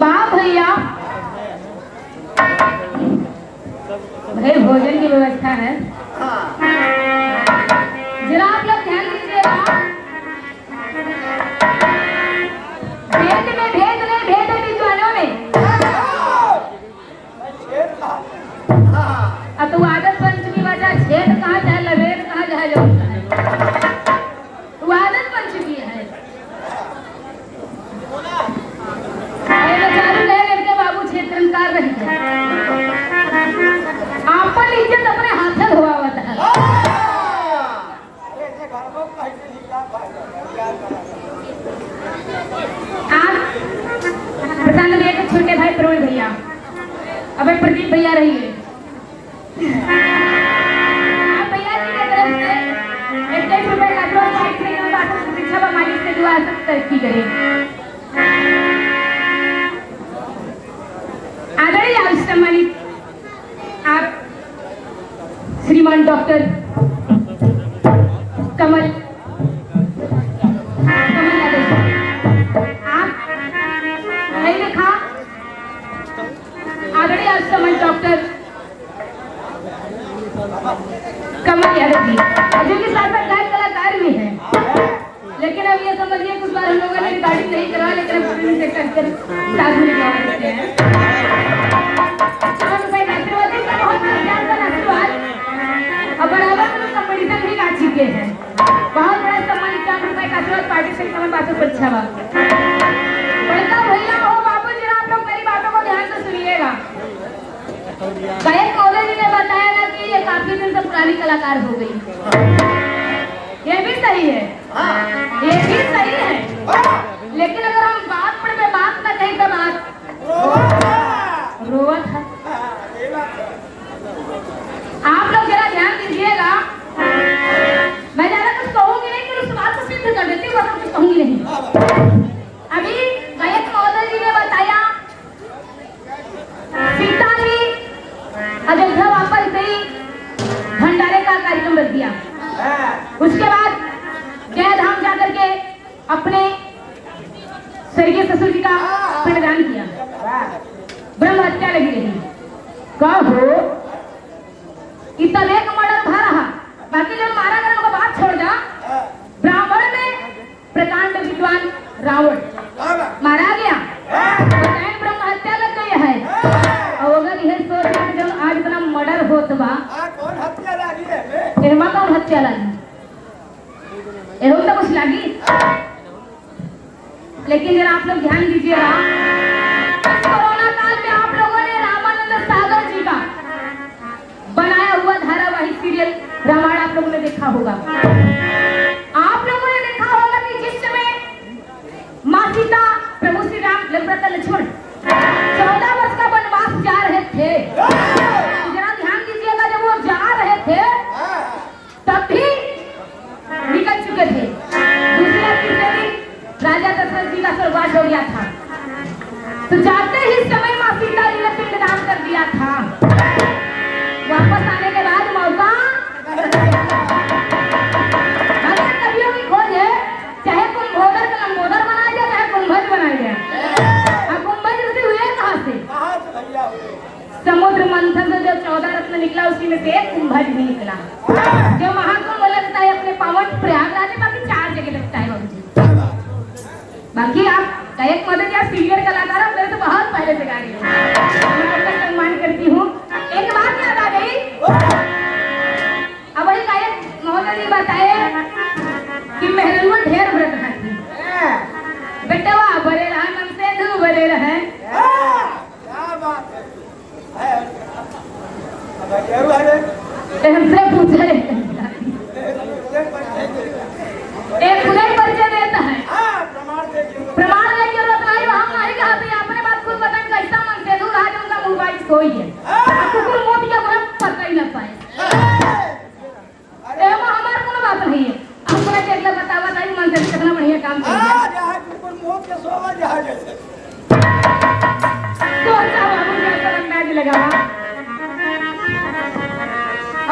वाह भैया, भाई भोजन की व्यवस्था है। जरा आप लोग ध्यान दीजिएगा। भेद में भेद नहीं, भेद है विद्वानों में। अब तो आदत पंचमी वजह छेद कहाँ जाए, लवेद कहाँ जाए, जो आदत बन चुकी है। बाबू क्षेत्र कर रही है, आपन इज्जत अपने हाथ से हुआ होता है। आज प्रधान भैया के छोटे भाई प्रवीण भैया, अब प्रदीप भैया रहिए। भैया जी की तरफ से 21 रुपए का शिक्षा व मालिक से दुआ तरक्की करें। आदरणीय सम्मानित आप श्रीमान डॉक्टर कमल यादव, आप नहीं लिखा। आदरणीय सम्मानित डॉक्टर कमल यादव जी, जो कि साथ साथ गायक कलाकार भी हैं, लेकिन अब ये समझिए कुछ बार हम लोगों ने रिकॉर्डिंग नहीं करा, लेकिन अब फिल्म से करके साथ में निकाल देते हैं। कंपटीशन भी आ चुके हैं, बहुत बड़ा सम्मान 4 रुपए का आशीर्वाद पार्टी से कमल बातों पर छावा। बड़का भैया हो बाबू जी, आप लोग मेरी बातों को ध्यान से सुनिएगा। गायक कॉलेज ने बताया ना कि ये काफी दिन से पुरानी कलाकार हो गई। ये भी सही है, ये भी सही है, लेकिन अगर हम बात पर बात ना कहीं तो बात रोवा था। आप लोग जरा ध्यान दीजिएगा, मैं ज्यादा कुछ कहूंगी नहीं, फिर उस बात को सिद्ध कर देती हूँ, बस कुछ कहूंगी नहीं। अभी गायक महोदय जी ने बताया सीता जी अयोध्या वापस गई, भंडारे का कार्यक्रम रख दिया। उसके बाद जय धाम जाकर के अपने स्वर्गीय ससुर जी का पिंडदान किया। ब्रह्म हत्या लगी रही। कहो कि तब एक मर्डर था रहा, बाकी लोग मारा गया, उनको बात छोड़ जा। ब्राह्मण में प्रकांड विद्वान रावण मारा गया, ब्रह्म हत्या लग गई है। और अगर यह सोच जब आज इतना मर्डर होता बा, कौन हत्या लगी है? कौन हत्या लगी? तो कुछ लगी। लेकिन जरा आप लोग ध्यान दीजिएगा, कोरोना काल में आप लोगों ने रामानंद सागर जी का बनाया हुआ धारावाहिक सीरियल रामायण आप लोगों ने देखा होगा। आप लोगों ने देखा होगा कि जिस समय माँ सीता, प्रभु श्री राम, लक्ष्मण 14 वर्ष का वनवास जा रहे थे। जरा ध्यान दीजिएगा, जब वो जा रहे थे तब भी निकल चुके थे। दूसरे तीसरे दिन राजा दशरथ जी का स्वर्गवास हो गया था, तो जाते ही समय माँ सीता जी ने पिंडदान कर दिया था। वापस आने के बाद मौका कवियों की खोज है, चाहे कुंभोदर का लंबोदर बनाया जाए, चाहे कुंभज बनाया जाए। कुंभज हुए कहाँ से? समुद्र मंथन से जो 14 रत्न निकला, उसी में से एक कुंभज भी निकला। जो महाकुंभ लगता है अपने पावन प्रयागराज में, बाकी 4 जगह लगता है। बाकी आप गायक मदद या सीनियर कलाकार मेरे तो बहुत पहले से गा रही हूँ, मैं आपका सम्मान करती हूँ। एक बात याद आ गई, अब वही गायक महोदय जी बताए कि मेहरुआ ढेर व्रत खाती, बेटवा बरे रहा मन से धू बरे रहे। हमसे पूछे एक खुदा परिचय देता है, प्रमाण की जरूरत नहीं। हम नहीं कहते, अपने बात खुद बताएं। कैसा मन से दूर आज उनका मोबाइल सोई है, कुकुर मोती का बड़ा पता ही न पाए। हमारा कोनो बात नहीं है, अपना चेकला बतावा नहीं मन से कितना बढ़िया काम कर दिया। लगा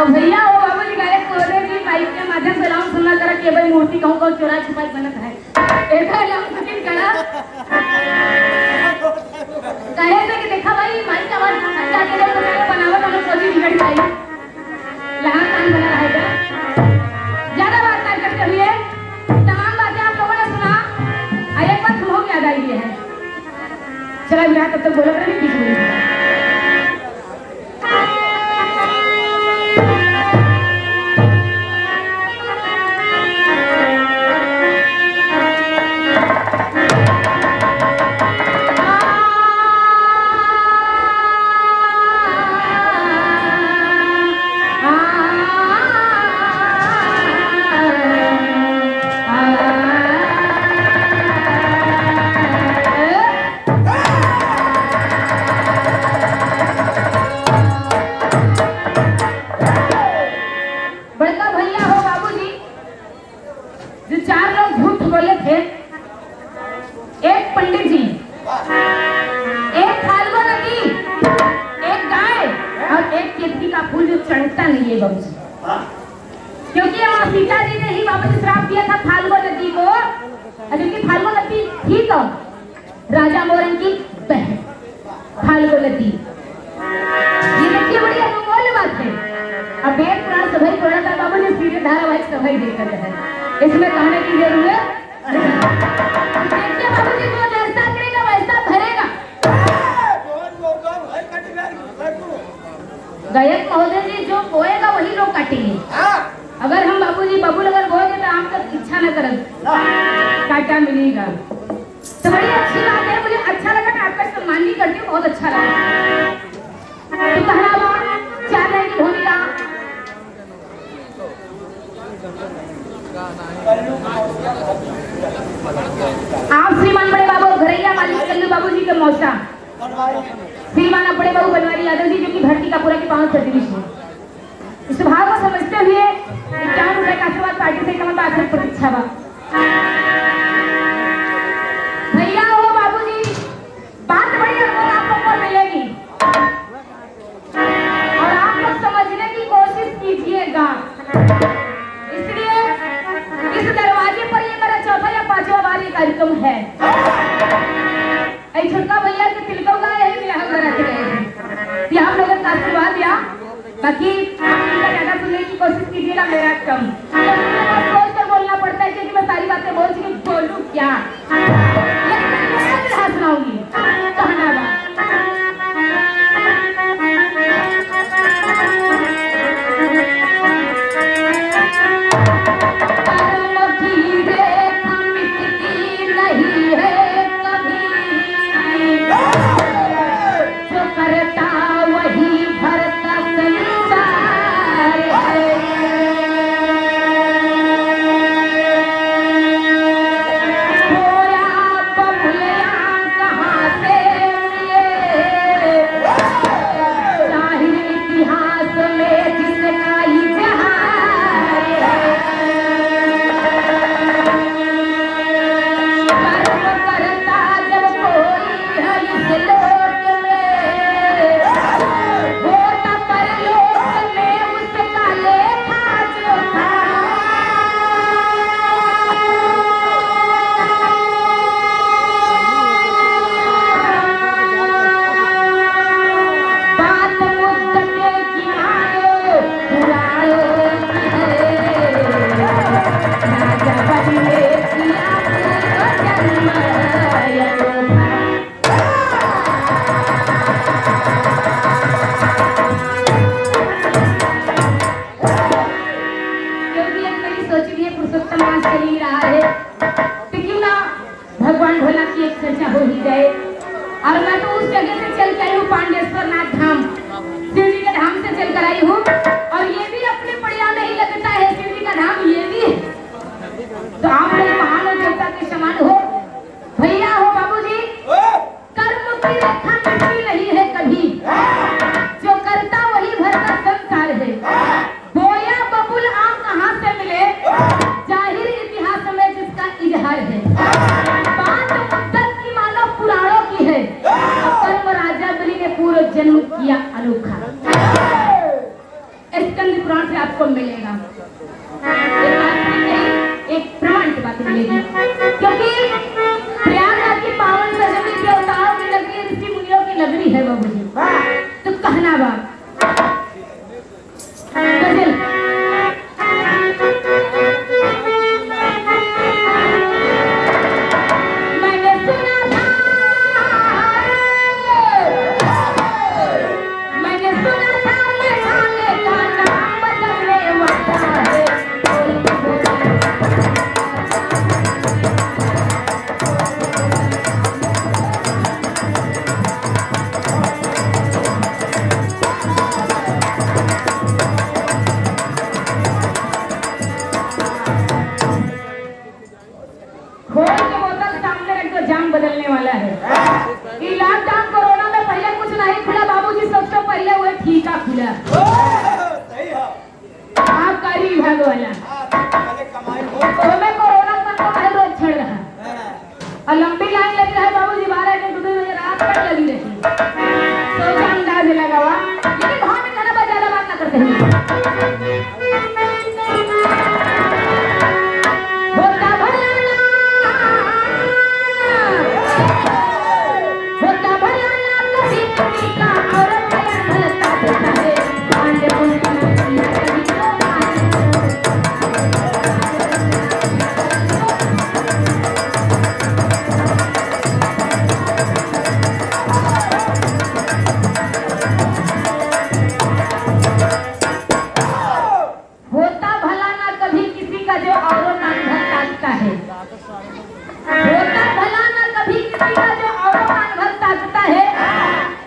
अब भैया हो बाबू जी गायक कोले भी बाइक के माध्यम से लाऊं सुनना करा के भाई मूर्ति कहूं को चोरा छुपाई बनत है ऐसा लाऊं सचिन करा चला विराट तब तक बोला करें बीच में क्योंकि माँ सीता जी ने ही बाबू जी श्राप दिया था फाल्गु नदी को, क्योंकि फाल्गु नदी थी तो राजा मोरन की बहन फाल्गु नदी। ये देखिए बड़ी अनमोल बात है। अब वेद पुराण सभी थोड़ा सा बाबू जी सीधे धारावाहिक सभी देखकर है, इसमें कहने की जरूरत देखिए बाबू जी जो जैसा करेगा वैसा भरेगा। गायक महोदय जी जो बोएगा वही लोग काटेंगे। अगर हम बाबूजी बबुल अगर बोएंगे तो आपका इच्छा न करें काटा मिलेगा। तो बड़ी अच्छी बात है, मुझे अच्छा लगा, मैं आपका सम्मान भी करती हूँ, बहुत अच्छा लगा। तो पहनावा चार रहे की भूमिका आप श्रीमान बड़े बाबू घरैया मालिक कल्लू बाबू जी के मौसा श्रीमान बड़े बाबू बनवारी यादव जी जो कि धरती का पूरा की 5 सदस्य है। इस भाव को समझते हुए 51 रुपए का आशीर्वाद पार्टी से कमल बात प्रतीक्षा बा भैया हो बाबूजी, बात बड़ी आप लोग को मिलेगी और आप लोग समझने की कोशिश कीजिएगा। इसलिए इस दरवाजे पर ये मेरा चौथा या 5वां बार ये कार्यक्रम है। छोटका भैया के तिलकों का यही विवाह करा के गए हैं, आप लोगों का आशीर्वाद दिया। बाकी ज्यादा सुनने की कोशिश कीजिएगा, मेरा कम सोच कर बोलना पड़ता है क्योंकि मैं सारी बातें बोल चुकी, बोलूं क्या सुनाऊंगी कहना बात। ये लॉकडाउन कोरोना में पहले कुछ नहीं खुला बाबूजी, सबसे पहले वो ठीका खुला। सही है। आप करी भाग वाला पहले कमाई हो। में कोरोना का तो रोज छड़ रहा और लंबी लाइन लगी रही बाबूजी, 12 के 2 बजे रात तक लगी रही। सोचा अंदाज लगा हुआ, लेकिन वहां में खाना ज्यादा बात ना करते हैं। होता भला ना कभी किसी का औरत भलता देता है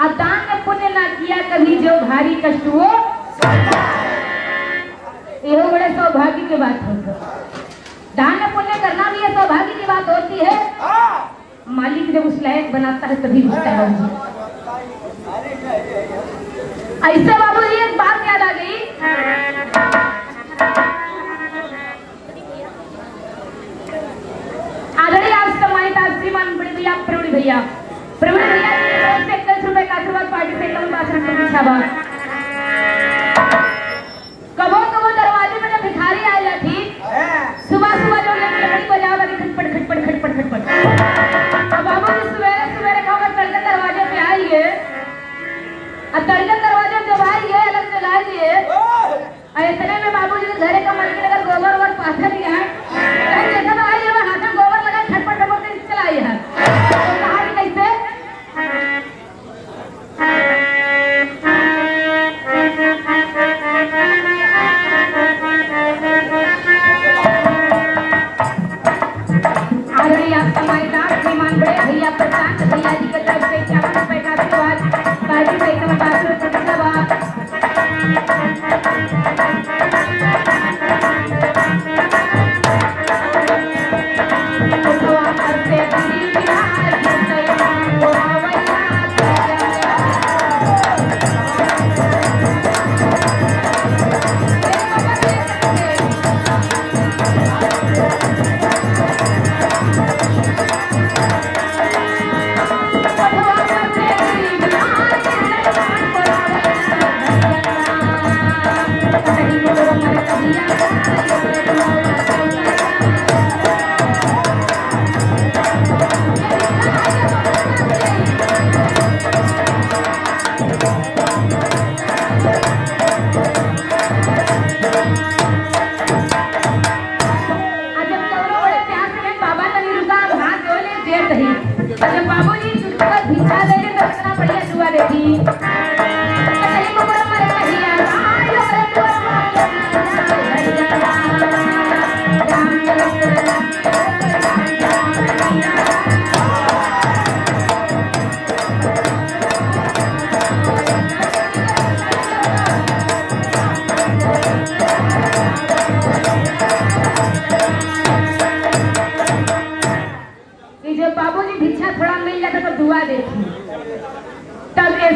पांडे पुण्य ना किया कभी तो भारी कष्ट हो ये बड़े सौभाग्य की बात होती है। दान पुण्य करना भी ये सौभाग्य की बात होती है। मालिक जब उस लायक बनाता है तभी होता है। ऐसे बाबू जी एक बात याद आ गई। आदरणीय आप सम्मानित आप श्रीमान बड़े भैया प्रवीण भैया की तरफ से 21 रुपए का आशीर्वाद पार्टी से एकदम 62 रुपए छाबा। कबो कबो दरवाजे में जब भिखारी आ जाती सुबह सुबह जो लकड़ी बजाओ लगी खटपट खटपट खटपट खटपट। तो बाबू जी सवेरे सवेरे खाकर तड़के दरवाजे पे आइए और तड़के दरवाजे जब आइए अलग जलाइए और इतने में बाबू जी के घरे का मालिक अगर गोबर वोबर पाथा दिया है देखा तो आइए हाथ में गोबर लगा खटपट खटपट कर चलाइए है। तो कहा कि कैसे भैया प्रशांत भैया जी की तरफ से 51 रुपए का आशीर्वाद पार्टी से एकदम 5 रुपए का छाबा।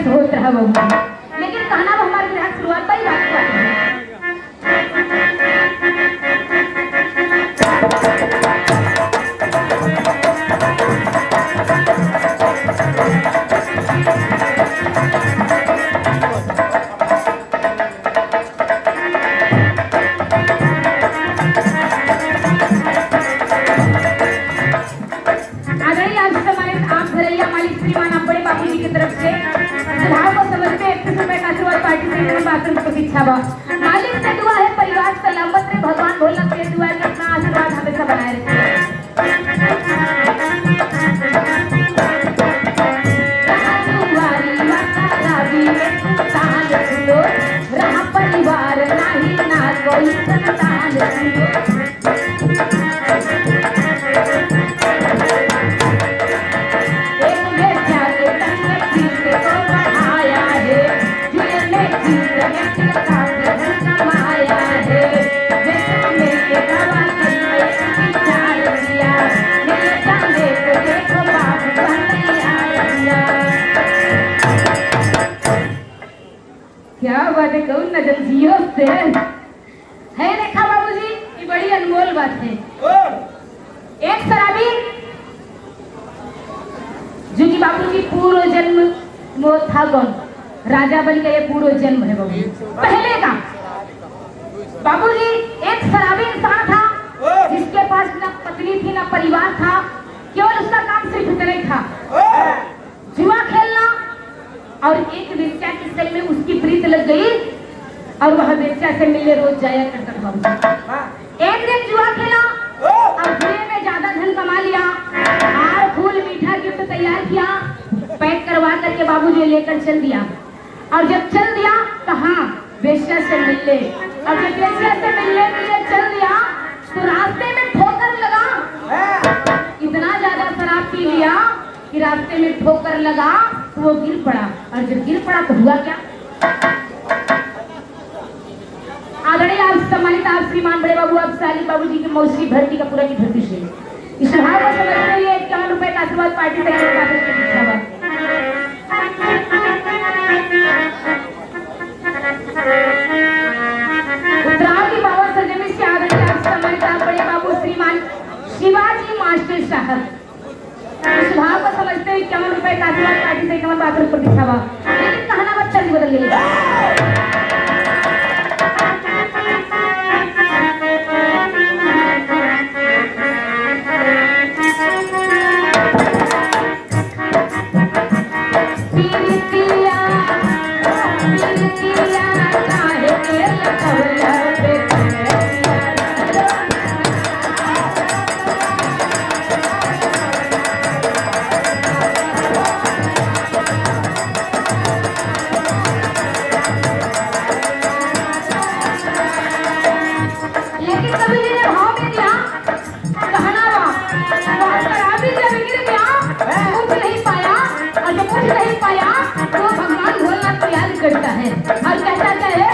होता है वो, लेकिन कहना वो हमारे ग्रह शुरुआत पर ही बात हुआ है। मालिक से दुआ है परिवार सलामत रहे, भगवान भोलेनाथ से दुआ है अपना आशीर्वाद हमेशा बनाए रखे। परिवार नहीं ना कोई संतान एक देखो न जल जियो से है देखा बाबूजी ये बड़ी अनमोल बात है। एक शराबी जो कि बाबूजी पूर्व जन्म वो था कौन राजा बन के ये पूर्व जन्म है बाबू पहले का। बाबूजी एक शराबी इंसान था जिसके पास न पत्नी थी न परिवार था, केवल उसका काम सिर्फ इतना ही था जुआ खेलना। और एक वेश्या के संग में उसकी प्रीत लग गई और वह वेश्या से मिलने रोज जाया करता था। एक दिन जुआ खेला और जुए में ज्यादा धन कमा लिया, हार फूल मीठा गिफ्ट तैयार किया, पैक करवा करके बाबूजी लेकर चल दिया। और जब चल दिया कहाँ वेश्या से मिलने, और जब वेश्या से मिलने के लिए चल दिया तो रास्ते में ठोकर लगा। इतना ज्यादा शराब पी लिया कि रास्ते में ठोकर लगा तो वो गिर पड़ा। और जब गिर पड़ा तो हुआ क्या? आदरणीय आप सम्मानित आप श्रीमान बड़े बाबू आप साली बाबूजी की मौसी भर्ती का पूरा की भर्ती से इस भाव को समझते हुए 51 रुपए का आशीर्वाद पार्टी से उत्तराखंड की पावन सरजमी से आदरणीय आप सम्मानित आप बड़े बाबू श्रीमान शिवाजी मास्टर साहब इस भाव को समझते हुए 51 रुपए का आशीर्वाद पार्टी से 51 पर दिखावा। लेकिन कहना बच्चा नहीं बदल गई। करता है और कहता क्या है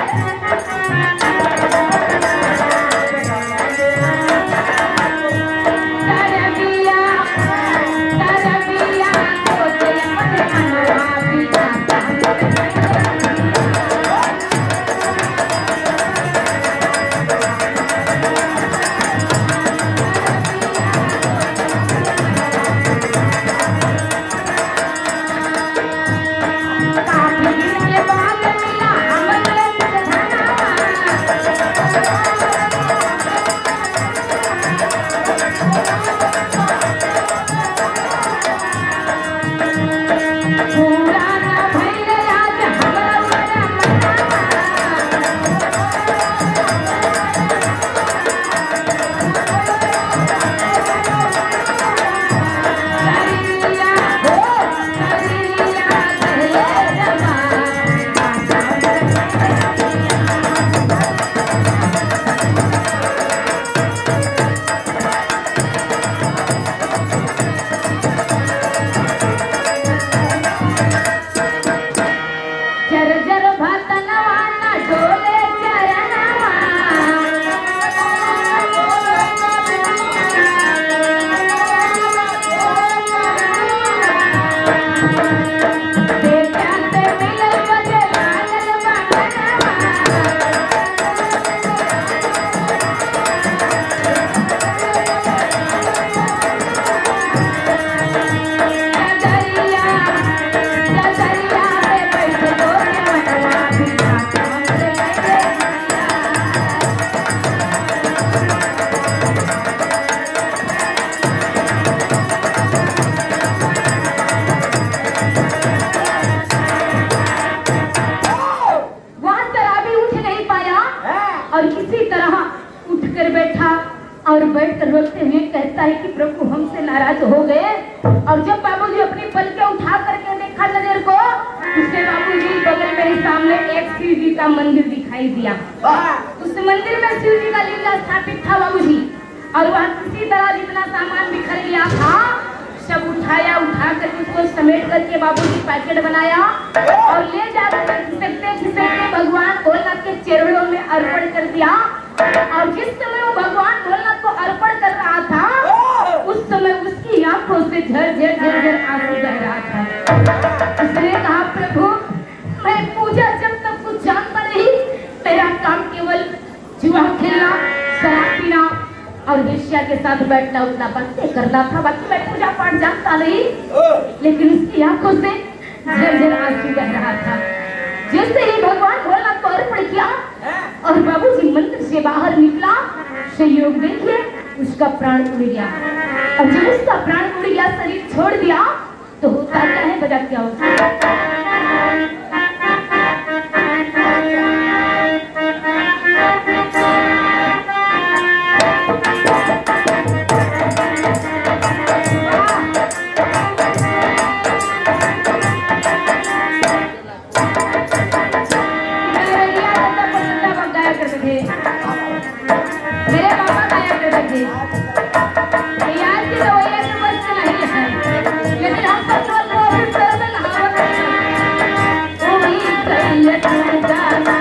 और बैठकर रोते हुए कहता है कि प्रभु हमसे नाराज हो गए। और जब बाबूजी अपनी पलकें उठा करके देखा नजर को, उसके बाबूजी बगल में ही सामने एक शिव जी का मंदिर दिखाई दिया। उस मंदिर में शिव जी का लिंग स्थापित था बाबूजी, और वह किसी तरह जितना सामान बिखर गया था सब उठाया, उठा करके उसको समेट करके बाबूजी पैकेट बनाया और ले जाकर खिसकते खिसकते भगवान भोलेनाथ के चरणों में अर्पण कर दिया। और जिस समय वो भगवान भोलेनाथ को अर्पण कर रहा था, उस समय उसकी आंखों से झरझर झरझर आंसू बह रहा था। उसने कहा प्रभु मैं पूजा जब तक कुछ जानता नहीं के साथ बैठना उठना बातें करना था, बाकी मैं पूजा पाठ जानता नहीं, ओह, लेकिन उसकी आंखों से झरझर आंसू बह रहा था। जैसे ही भगवान भोलेनाथ को अर्पण किया और बाबूजी मंदिर से बाहर निकला, संयोग देखिए उसका प्राण उड़ गया। और जब उसका प्राण उड़ गया, शरीर छोड़ दिया, तो होता क्या है, बजा क्या होता है। मेरे पापा गाया करते थे। यार की तो वही ऐसे मस्त नहीं है, लेकिन हम सब लोग इस तरह से कहावत है, कोई कहिए तू जाना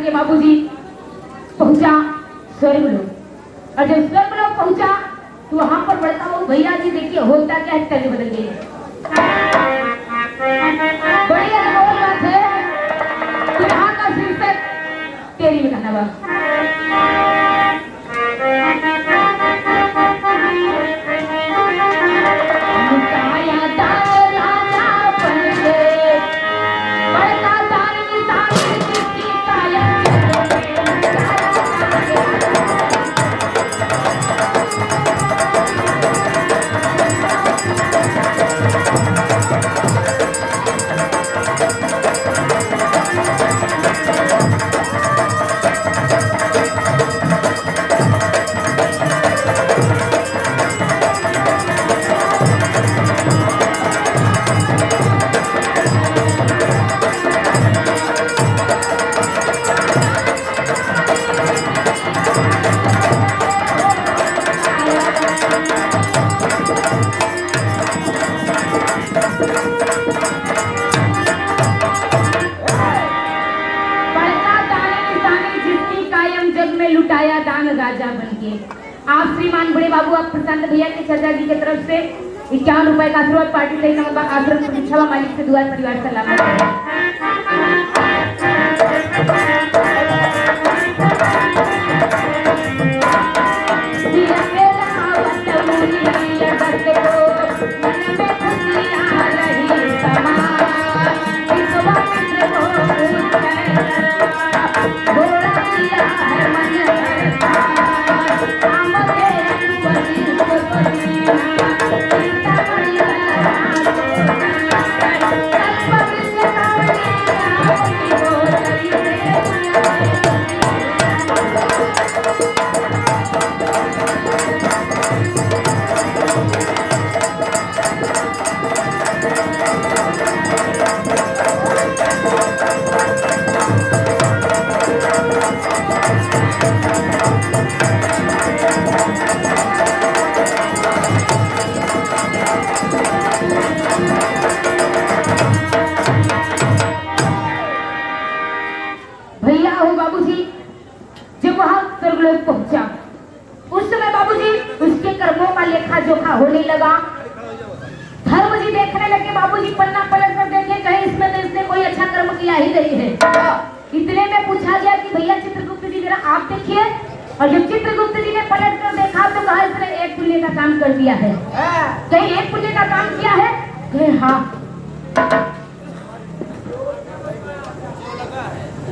बाबूजी पहुंचा स्वर्गलोक। और जब स्वर्गलोक पहुंचा तो वहां पर बढ़ता हुआ भैया जी देखिए होता क्या है, तले बदल गई। बड़ी अनमोल बात है कि यहाँ का शीर्षक तेरी में कहना बा। आप श्रीमान बड़े बाबू आप प्रशांत भैया के चाचा जी की तरफ से 51 रुपए का आशीर्वाद पार्टी सही नंबर आश्रम प्रतीक्षा मालिक से दुआ परिवार सलामत भैया हो बाबूजी जब वहां स्वर्गलोक पहुंचा उस समय बाबूजी उसके कर्मों का लेखा जोखा होने लगा। धर्म जी देखने लगे बाबूजी पन्ना पलट कर देखे कहीं इसमें तो इसने कोई अच्छा कर्म किया ही नहीं है। इतने में पूछा गया कि भैया चित्रगुप्त जी जरा आप देखिए और जब चित्रगुप्त जी ने पलट कर देखा तो कहा इसने एक पुण्य का काम कर दिया है। कहीं एक पुण्य का काम किया है? कहे हाँ।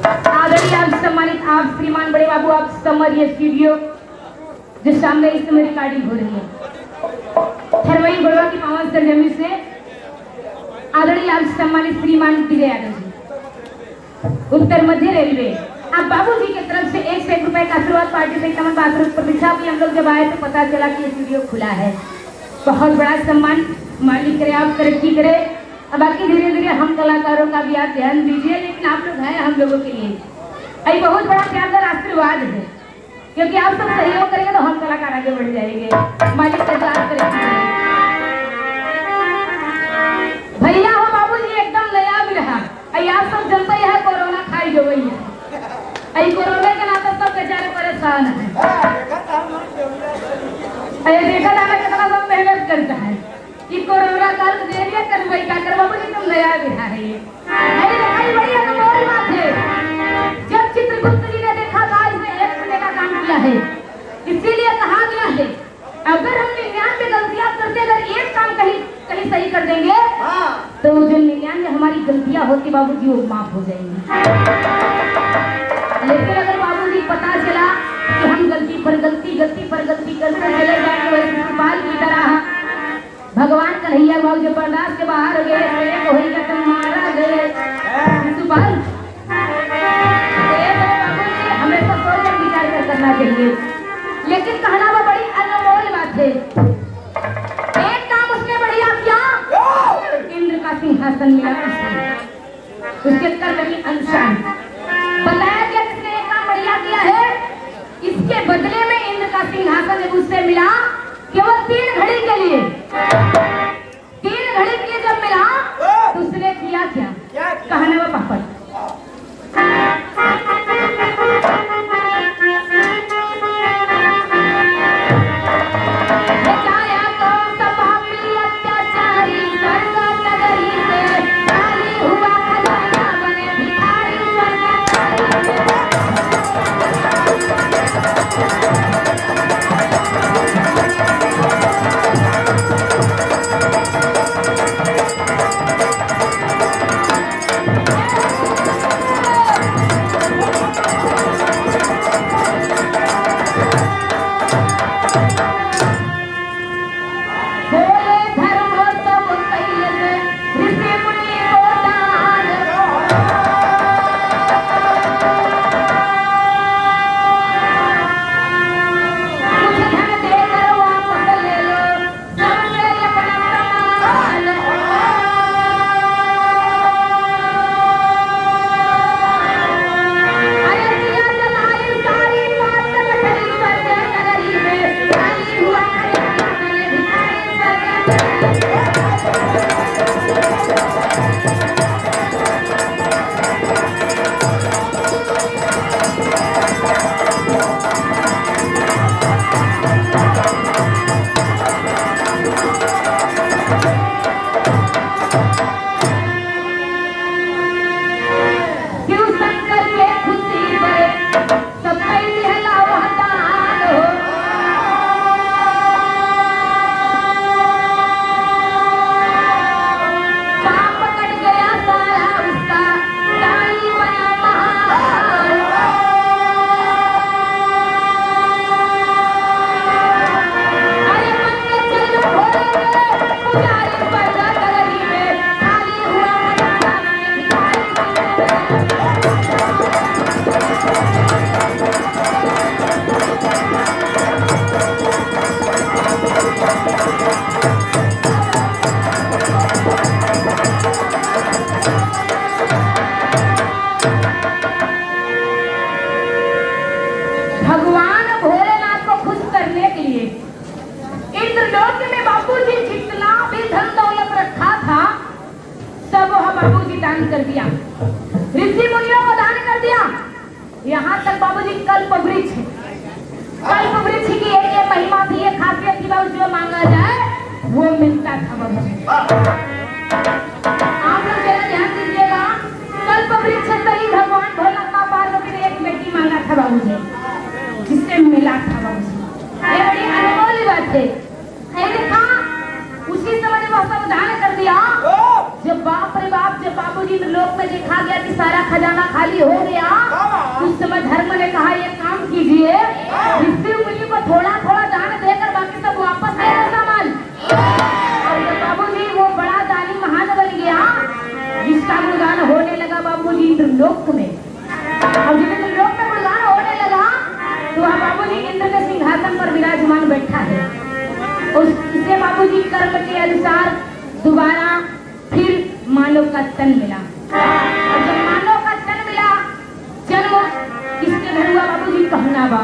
आदरणीय आप सम्मानित आप श्रीमान बड़े बाबू आप समरिए स्टूडियो जो सामने इस समय रिकॉर्डिंग हो रही है थरवई बड़वा की पावन सरजमी से आदरणीय आप सम्मानित श्रीमान विजय यादव जी उत्तर मध्य रेलवे आप बाबूजी की तरफ से 1 रुपए का आशीर्वाद पार्टी से कमल बाथरूम प्रतीक्षा भी हम लोग जब आए तो पता चला कि स्टूडियो खुला है। बहुत बड़ा सम्मान मालिक करे आप तरक्की करे अब बाकी धीरे धीरे हम कलाकारों का भी आप ध्यान दीजिए लेकिन आप लोग हैं हम लोगों के लिए ये बहुत बड़ा प्यार और आशीर्वाद है क्योंकि आप सब सहयोग करेंगे तो हम कलाकार आगे बढ़ जाएंगे। मालिक का प्यार करेंगे भैया हो बाबूजी एकदम नया भी रहा आप सब जनता है कोरोना खाई जो वही है कोरोना के नाते सब बेचारे परेशान है। देखा जाना कितना सब मेहनत करता है कि कोरोना काल दे दिया कर वही क्या कर बाबूजी तुम नया भी है ये बड़ी अनमोल बात है। जब चित्रगुप्त जी ने देखा था इसने एक पुण्य का काम किया है इसीलिए कहा गया है अगर हम 99 गलतियां करते अगर एक काम कहीं सही कर देंगे तो जो 99 हमारी गलतियां होती बाबूजी वो माफ हो जाएंगी। लेकिन अगर बाबूजी पता चला कि हम गलती पर गलती करते चले जाएंगे वैसे बाल की तरह भगवान कन्हैया बाबू जो बर्दाश्त के बाहर गए मारा गए बाबूजी हमेशा सोच विचार कर करना चाहिए। लेकिन कहना वो बड़ी अनमोल बात है। एक काम उसने बढ़िया किया इंद्र का सिंहासन मिला उसके कर्म की अनुसार बताया गया किसने एक काम बढ़िया किया है इसके बदले में इंद्र का सिंहासन उससे मिला केवल 3 घड़ी के लिए 3 घड़ी के लिए जब मिला तो उसने किया क्या कहना वो पापड़ बाबूजी दान कर दिया, ऋषि मुनियों को दान कर दिया। यहाँ तक बाबूजी कल्प वृक्ष, कल्प वृक्ष की एक महिमा थी, एक खासियत थी, बाबू जो मांगा जाए वो मिलता था बाबूजी। आप लोग जरा ध्यान दीजिएगा, कल्प वृक्ष से ही भगवान भोलेनाथ मां पार्वती ने एक बेटी मांगा था बाबूजी, जिससे मिला था बाबूजी। ये बड़ी अनमोल बात है। देखा उसी समय जब सब दान कर दिया, जब बाप रे बाप, जब बाबूजी ने लोक में देखा गया कि सारा खजाना खाली हो गया, उस समय धर्म ने कहा ये काम कीजिए, ऋषि मुनि को थोड़ा थोड़ा दान देकर बाकी सब वापस ले लो सामान। और जब बाबूजी वो बड़ा दानी महान बन गया, जिसका गुणगान होने लगा बाबूजी इंद्रलोक में। और जब इंद्रलोक में गुणगान होने लगा तो वहाँ बाबूजी इंद्र के सिंहासन पर विराजमान बैठा है। उससे बाबूजी कर्म के अनुसार दोबारा फिर मानव का तन मिला। और जब मानव का तन मिला, जन्म किसके घर हुआ बाबूजी? कहना बा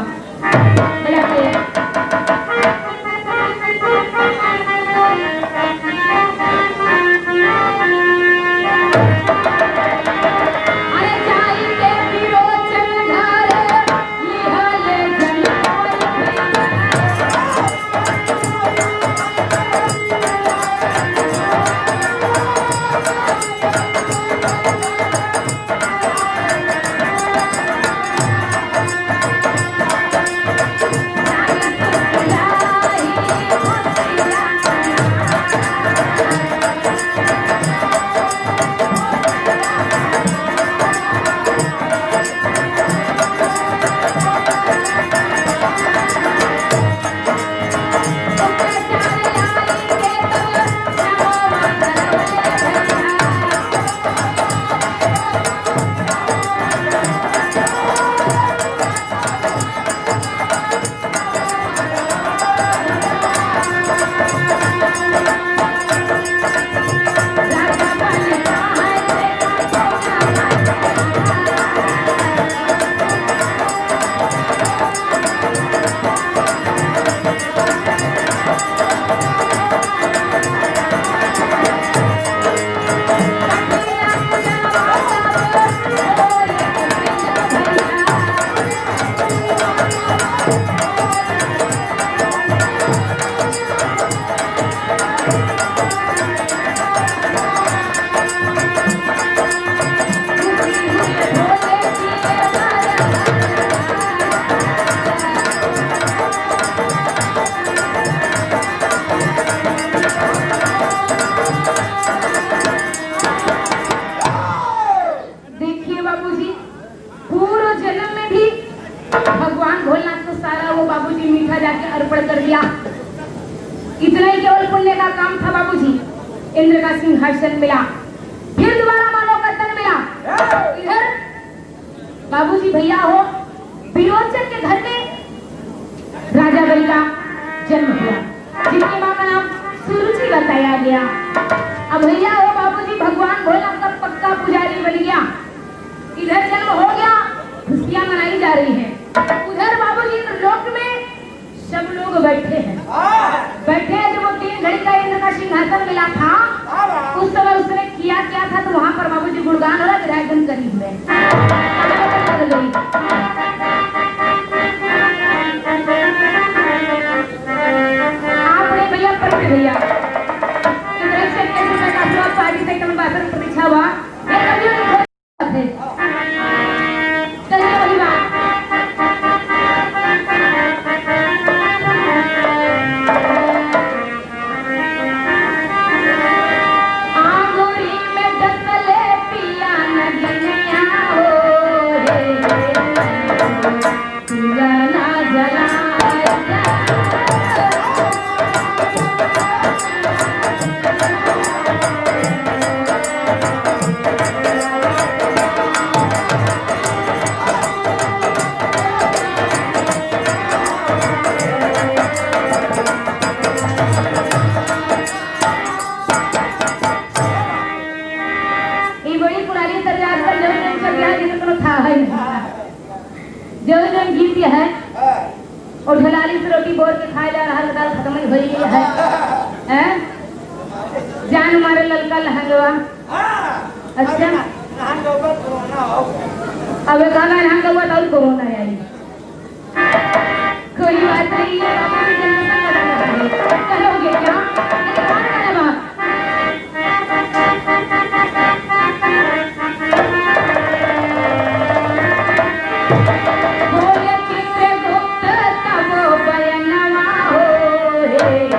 इंद्र का सिंहासन मिला, फिर दोबारा मानव का तन मिला। इधर बाबूजी भैया हो विरोचन के घर में राजा बलि का जन्म हुआ, जिसकी मां का नाम सुरुचि बताया गया। अब भैया हो बाबूजी भगवान भोलेनाथ का पक्का पुजारी बन गया। इधर जन्म हो गया, खुशियां मनाई जा रही हैं। उधर बाबूजी लोक में सब लोग बैठे हैं, बैठे हैं। जब वो 3 घड़ी का इंद्र का सिंहासन मिला था, उस समय उसने किया क्या था, तो वहां पर बाबूजी गुणगान हो रहा, विराजन करी हुए। आपने भैया पढ़ते भैया पार्टी से कम बात प्रतीक्षा हुआ है और ढलाली से रोटी बोर के खाए जा रहा, दाल खत्म ही हुई है। जान मारे ललका लहंगवा अच्छा नान गोबर कोरोना हो अब गाना नाम का हुआ तो कोरोना आई कोई बात नहीं है बाबू की जन्म करोगे क्या अरे कौन है बाबा बोले किसे गुप्त तब बयनवा हो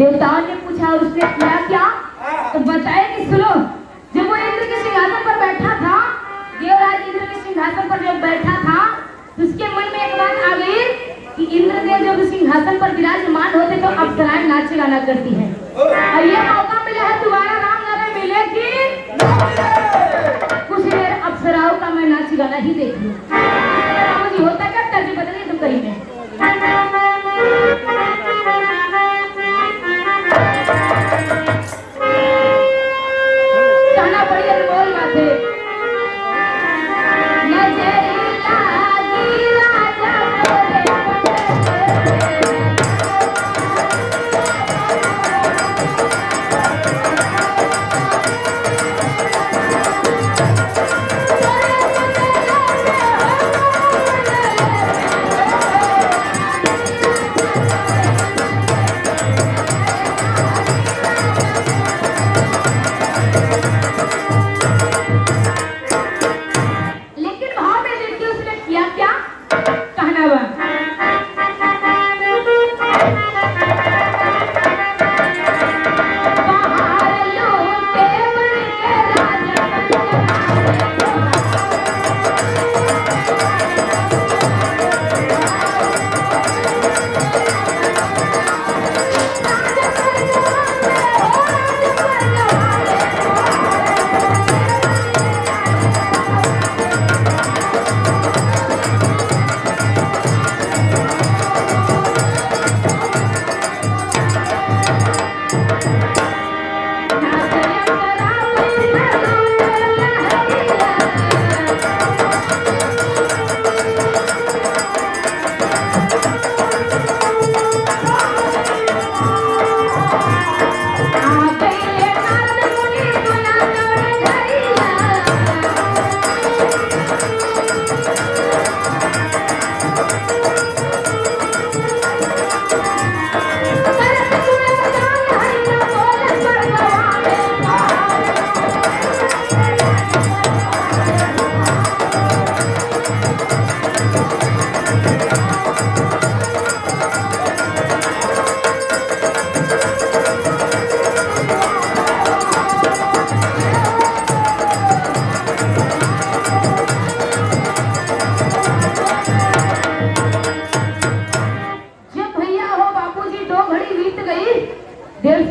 देवताओं ने पूछा और उसने किया क्या तो बताया कि सुनो जब वो इंद्र के सिंहासन पर बैठा था देवराज इंद्र के सिंहासन पर जब बैठा था तो उसके मन में एक बात आ गई कि इंद्र देव जब सिंहासन पर विराजमान होते तो अप्सराएं नाच गाना करती हैं और ये मौका मिला है दोबारा रामनगर मिलेगी कुछ देर अप्सराओं का मैं नाच गाना ही देख लूं मुझे होता क्या तर्ज बदलिए तुम कहीं में कहना पड़ी अनमोल बात है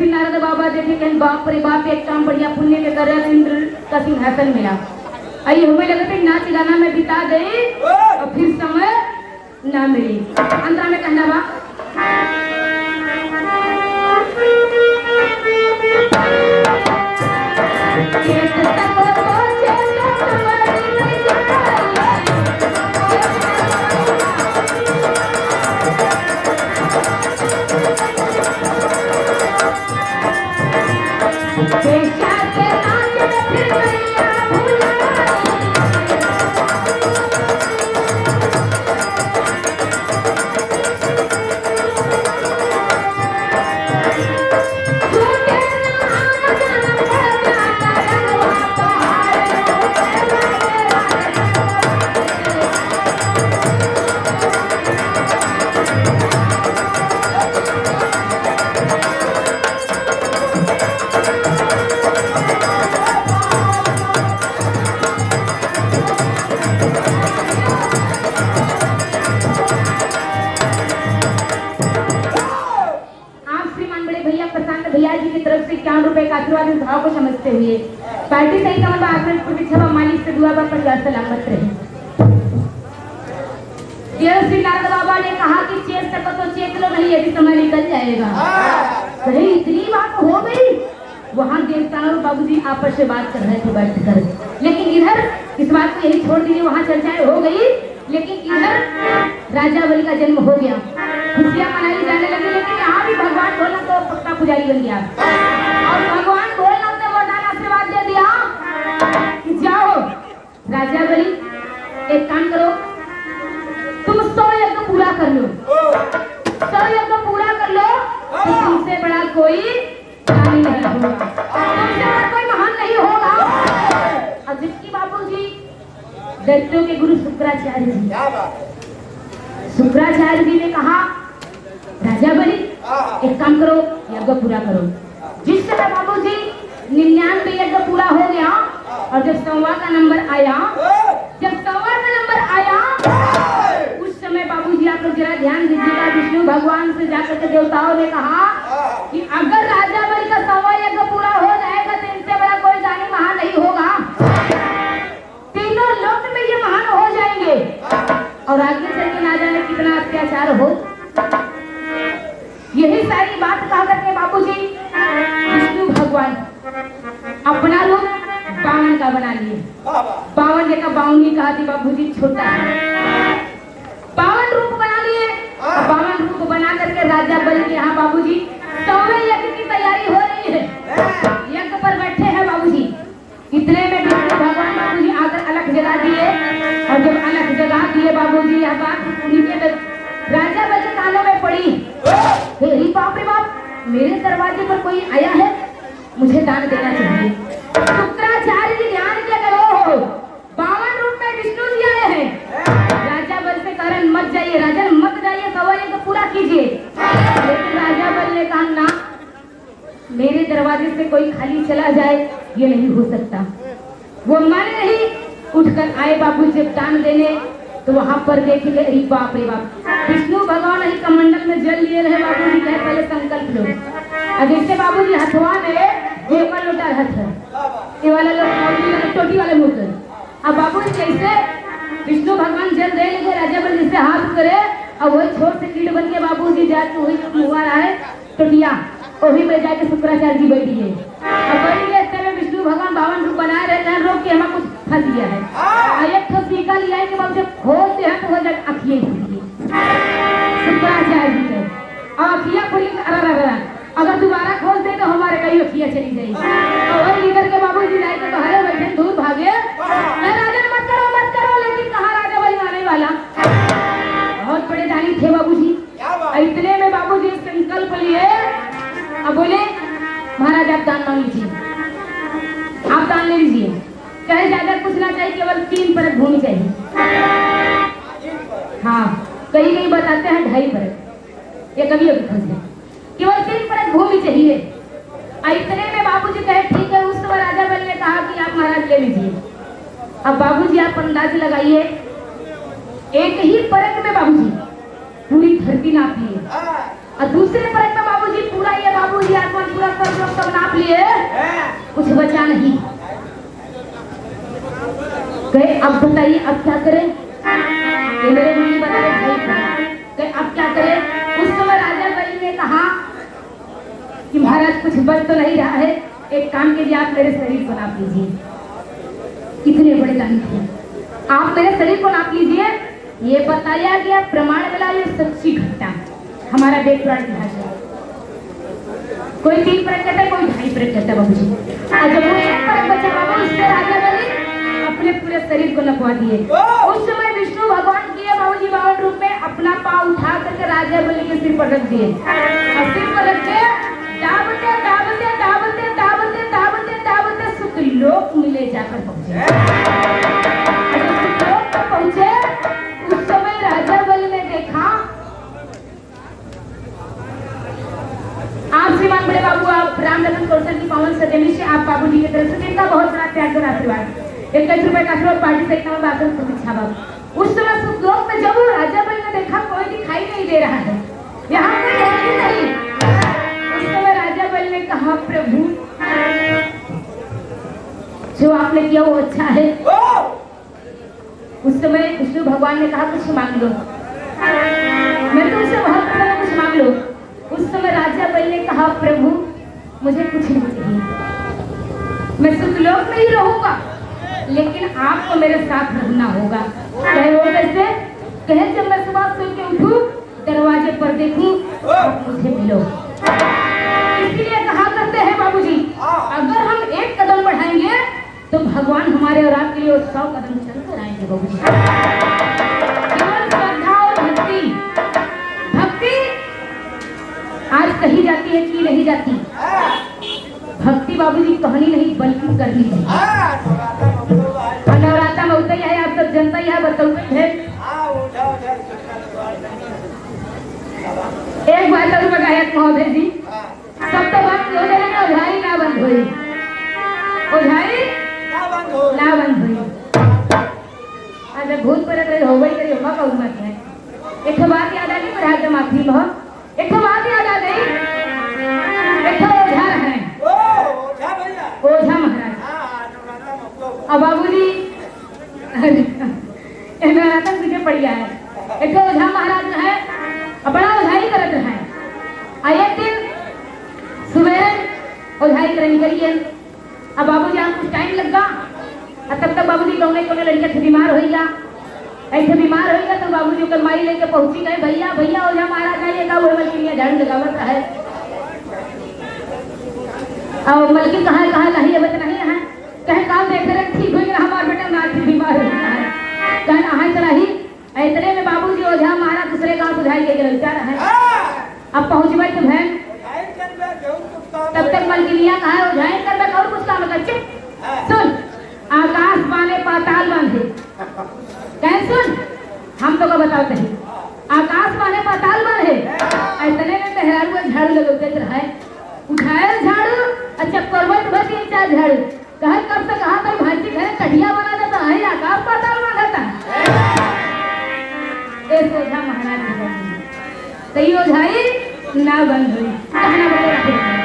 देवर्षि नारद बाबा देखे कि बाप रे बाप एक काम बढ़िया पुण्य के कर रहे इंद्र का सिंहासन मिला। आई हमें लगते नाच गाना में बिता गई और फिर समय ना मिली। अंतरा में कहना बा भाव को समझते हुए पार्टी सही समझ आकर प्रतीक्षा मालिक से दुआ पर परिवार सलामत रहे। श्री नारद बाबा ने कहा कि चेत सको तो चेत लो, नहीं यदि समय निकल जाएगा। अरे इतनी बात हो गई। वहाँ देवता और बाबूजी आपस में बात कर रहे थे बैठ कर, लेकिन इधर इस बात को यही छोड़ दीजिए, वहाँ चर्चाएं हो गई, लेकिन इधर राजा बलि का जन्म हो गया, खुशियां मनाई जाने लगी। लेकिन यहाँ भी भगवान बोला तो पक्का पुजारी बन गया और भगवान बोलना से वरदान आशीर्वाद दे दिया कि जाओ राजा बलि एक काम करो, तुम 100 यज्ञ पूरा कर लो, 100 यज्ञ पूरा कर लो तो तुमसे बड़ा कोई नहीं होगा, तुमसे बड़ा कोई महान नहीं होगा। अब जिसकी बाबूजी दैत्यों के गुरु शुक्राचार्य जी, शुक्राचार्य जी ने कहा राजा बलि एक काम करो यज्ञ पूरा करो। जिस समय बाबूजी 99 यज्ञ पूरा हो गया और जब 100वां का नंबर आया, जब 100वां का नंबर आया उस समय बाबूजी आप लोग जरा ध्यान दीजिएगा, विष्णु भगवान से जाकर के देवताओं ने कहा कि अगर राजा बलि का 100वां यज्ञ पूरा हो जाएगा तो इनसे बड़ा कोई दानी महान नहीं होगा, तीनों लोक में ये महान हो जाएंगे और आगे चल के ना जाने कितना अत्याचार हो। यही सारी बात कहा करके बाबूजी विष्णु भगवान अपना रूप बावन का बना लिए। बावन जगह बावनी कहा थी बाबूजी छोटा है, बावन रूप बना लिए। बावन रूप बना करके राजा बलि के यहाँ बाबूजी 100वें यज्ञ की तैयारी हो रही है, यज्ञ पर बैठे हैं बाबूजी। इतने में विष्णु भगवान बाबूजी आकर अलग जगा दिए और जब अलग जगा दिए बाबूजी यह बात राजा बलि कानों में पड़ी, हे बाप रे बाप, मेरे दरवाजे पर कोई आया है, मुझे दान देना चाहिए। शुक्राचार्य जी ध्यान किया करो, 52 रूप में विष्णु जी आए हैं। राजा बलि से कारण मत जाइए, राजन मत जाइए, सवाल को पूरा कीजिए। लेकिन राजा बलि ने कहा ना, मेरे दरवाजे से कोई खाली चला जाए ये नहीं हो सकता। वो माने नहीं, उठकर आए बाबू जब दान देने तो वहां पर देखे अरे बाप रे बाप, विष्णु भगवान ही कमंडल में जल लिए रहे। बाबूजी कहे पहले संकल्प लो। अब इससे बाबूजी हथवा में ये वाला लोटा हाथ है, ये वाला लोटा टोटी वाले मुंह कर। अब बाबूजी जैसे विष्णु भगवान जल दे लगे, राजा बलि जिससे हाथ करे और वही छोट से कीड़ बन के बाबूजी जाके वही जो मुँह रहा है टोटिया वही में जाके शुक्राचार्य जी बैठी है। अब बैठी है में विष्णु भगवान 52 रूप बनाए रहते हैं, रोक के हमें कुछ फंस गया है। एक तो टीका लिया के बाद जब खोलते हैं तो वो जब अखियाँ खुली शुक्राचार्य जी के और अखियाँ खुली अगर दोबारा खोलते तो हमारे कई अखियाँ चली जाएगी। और वही लेकर के बाबू जी जाए तो हरे बैठे दूर भागे, राजा मत करो, लेकिन कहाँ राजा बलि आने वाला। बहुत बड़े दानी थे बाबू जी। इतने में बाबू जी संकल्प लिए, अब बोले महाराज आप दान मांग लीजिए, आप दान ले लीजिए। कहे ज्यादा कुछ ना चाहिए, केवल 3 परत भूमि चाहिए। हाँ, कहीं बताते हैं 2.5 परत, ये कभी अभी फंस गए, केवल 3 परत भूमि चाहिए। इतने में बाबूजी कहे ठीक है। उस समय राजा बलि ने कहा कि आप महाराज ले लीजिए। अब बाबूजी आप अंदाज लगाइए, एक ही परत में बाबूजी पूरी धरती नाप लिए और दूसरे परत में बाबूजी पूरा बताइए बाबूजी, आसमान पूरा कर जो सब नाप लिए, हैं? कुछ बचा नहीं। कहे अब बताइए अब क्या करें? ये मेरे मुझे बताए भाई। कहे अब क्या करें? उस समय राजा बलि ने कहा कि महाराज कुछ बच तो नहीं रहा है, एक काम कीजिए, आप मेरे शरीर को नाप लीजिए। कितने बड़े दानी थे, आप मेरे शरीर को नाप लीजिए। ये बताया गया, प्रमाण मिला, ये सच्ची घटना हमारा वेद पुराण की भाषा। कोई 3 परत कहता है, कोई 2.5 परत कहता है बाबूजी। और जब वो 1 परत बचा बाबू, उससे राजा बलि अपने पूरे शरीर को नपवा दिए। उस समय विष्णु भगवान किए बाबूजी बावन रूप में अपना पाँव उठा करके राजा बलि के सिर पर रख दिए, और सिर पर रख के दाबते दाबते दाबते दाबते दाबते दाबते सुखलोक मिले जाकर पहुंचे। सुखलोक तक पहुंचे, उस समय राजा बलि ने देखा, आप श्रीमान बड़े बाबू, आप राम रतन कौशल की पावन सदैवी से आप बाबू जी की तरफ से जिनका बहुत बड़ा प्यार और आशीर्वाद, 21 रुपए का आशीर्वाद पार्टी से 51 बाकर प्रतीक्षा बाबू। उस समय सुखलोक में जब राजा बलि ने देखा कोई दिखाई नहीं दे रहा है, यहाँ कोई है ही नहीं। उस समय राजा बलि ने कहा, प्रभु जो आपने किया वो अच्छा है। उस समय विष्णु भगवान ने कहा कुछ मांग लो, मैं तुमसे बहुत प्रसन्न, कुछ मांग लो। उस समय राजा बलि ने कहा, प्रभु मुझे कुछ नहीं चाहिए, मैं सुखलोक में ही रहूंगा, लेकिन आपको मेरे साथ रहना होगा। कहे वो कैसे? कहे जब मैं सुबह सो के उठूं, दरवाजे पर देखूं, आप मुझे मिलो। इसलिए कहा करते हैं बाबूजी, अगर हम 1 कदम बढ़ाएंगे तो भगवान हमारे और आपके लिए 100 कदम चल कर आएंगे बाबूजी। केवल श्रद्धा और भक्ति, भक्ति आज कही जाती है कि नहीं जाती। भक्ति बाबूजी कहनी नहीं बल्कि करनी है। नवरात्रा में उतर है, आप सब जनता ही है, बताओ है। एक बात और बताया महोदय जी, सब तो बात हो जाए ना, ओझाई ना बंद हुई, ओझाई ना बंद हुई। अगर भूत पर रहे हो गई करी होगा का उम्र है। एक बात याद आ गई, मेरा दिमागी में एक बात याद आ गई, एक ओझा है, ओझा महाराज। अब बाबूजी नवरात्र पीछे पड़ गया है, एक ओझा महाराज है, बड़ा ओझाई करत रहा है। एक दिन सुबह ओझाई करनी करिए, अब बाबूजी आप कुछ टाइम लगा, तब तक बाबूजी कौने कौने लड़किया से बीमार होइला, ऐसे बीमार होइला तो बाबूजी को माई लेके पहुंची गए, भैया भैया ओझा महाराज आइएगा, वो मलकिन झाड़ू लगावत रहा है। और मलकिन कहा नहीं अब नहीं है, कहे काम देख रहे ठीक हो गया, हमारे बेटा नाथ बीमार हो गया है, कहे नहाए चलाही। इतने में बाबूजी ओझा महाराज दूसरे गांव सुधाई के ललचा रहा है। अब पहुंच गए तो बहन, तब तक मलकिनिया कहा ओझाई कर मैं और कुछ काम कर, सुन आकाश बांधे पाताल बांधे, कहे सुन हम तो का बताओ कहीं, आकाश बांधे पाताल बांधे। इतने में मेहरारू झाड़ू लगते रहा है, उठाए झाड़ू, अच्छा पर्वत भर 3-4 झाड़ू, कहे कब से कहा तो भांजी घर कढ़िया बना देता है, आकाश पाताल बांधता है। एक ओझा महाराज सही ओझाई ना बंद हुई, कहना बंद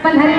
पंधरे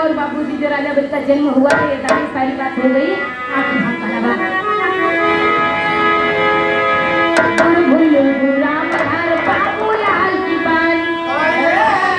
और बाबूजी जो राजा बच्चा जन्म हुआ था ये सारी बात हो गई। आखिर हम कहा राम हर बाबू लाल की बानी